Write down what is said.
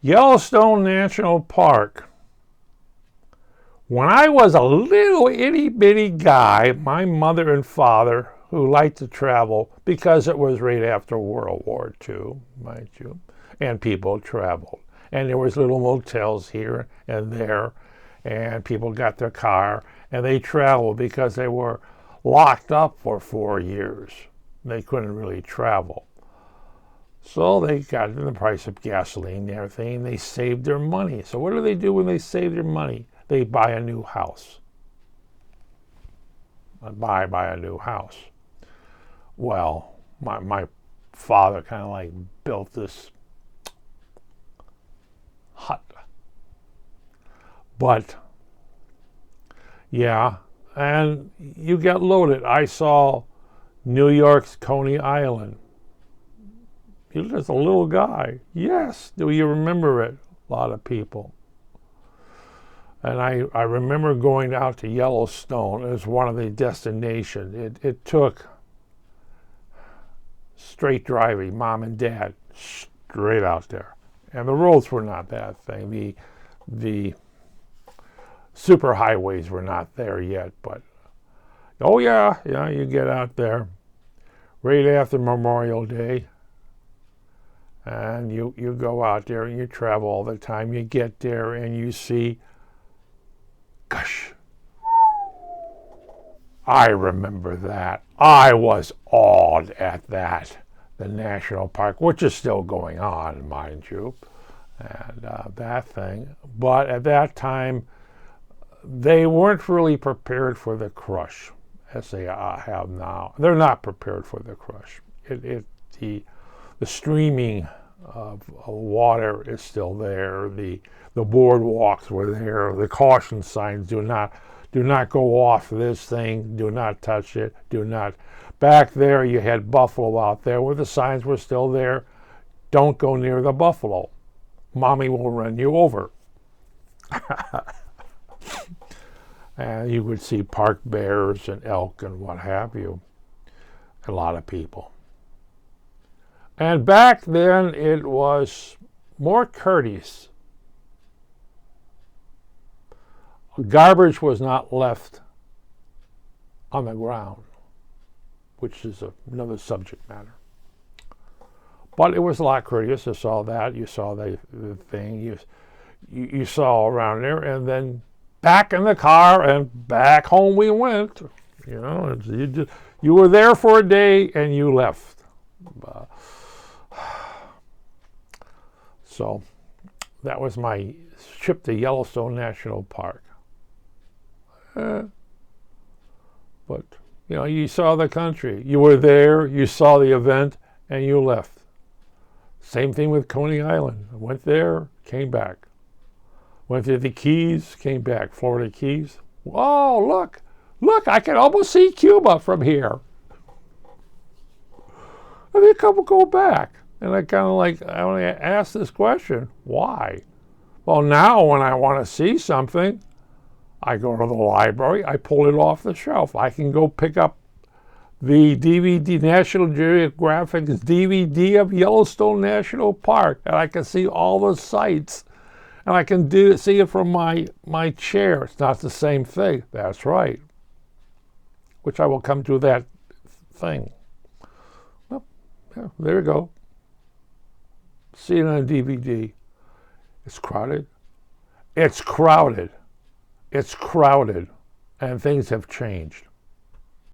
Yellowstone National Park. When I was a little itty bitty guy, my mother and father, who liked to travel because it was right after World War II, mind you, and people traveled. And there was little motels here and there, and people got their car, and they traveled because they were locked up for 4 years. They couldn't really travel. So they got in the price of gasoline and everything, and they saved their money. So what do they do when they save their money? They buy a new house. Buy a new house. Well, my father kind of like built this hut. But, yeah, and you get loaded. I saw New York's Coney Island. He was just a little guy. Yes, do you remember it? A lot of people. And I remember going out to Yellowstone as one of the destinations. It took straight driving, mom and dad, straight out there. And the roads were not that thing. The super highways were not there yet, but oh yeah, you get out there right after Memorial Day. And you go out there and you travel all the time. You get there and you see, gosh, I remember that. I was awed at that. The national park, which is still going on, mind you, and that thing. But at that time, they weren't really prepared for the crush, as they have now. They're not prepared for the crush. The streaming of water is still there. The boardwalks were there. The caution signs do not go off this thing. Do not touch it. Do not. Back there, you had buffalo out there where the signs were still there. Don't go near the buffalo. Mommy will run you over. And you would see park bears and elk and what have you. A lot of people. And back then, it was more courteous. Garbage was not left on the ground, which is another subject matter. But it was a lot courteous. You saw that. You saw the thing. You saw around there. And then back in the car and back home we went. You know, you were there for a day and you left. So that was my trip to Yellowstone National Park. But, you saw the country. You were there, you saw the event, and you left. Same thing with Coney Island. I went there, came back. Went to the Keys, came back. Florida Keys. Oh, look, I can almost see Cuba from here. And then go back. And I only ask this question, why? Well, now when I want to see something, I go to the library, I pull it off the shelf. I can go pick up the DVD, National Geographic's DVD of Yellowstone National Park, and I can see all the sights. And I can see it from my chair. It's not the same thing. That's right. Which I will come to that thing. Well, yeah, there you go. See it on DVD. It's crowded. It's crowded. It's crowded. And things have changed.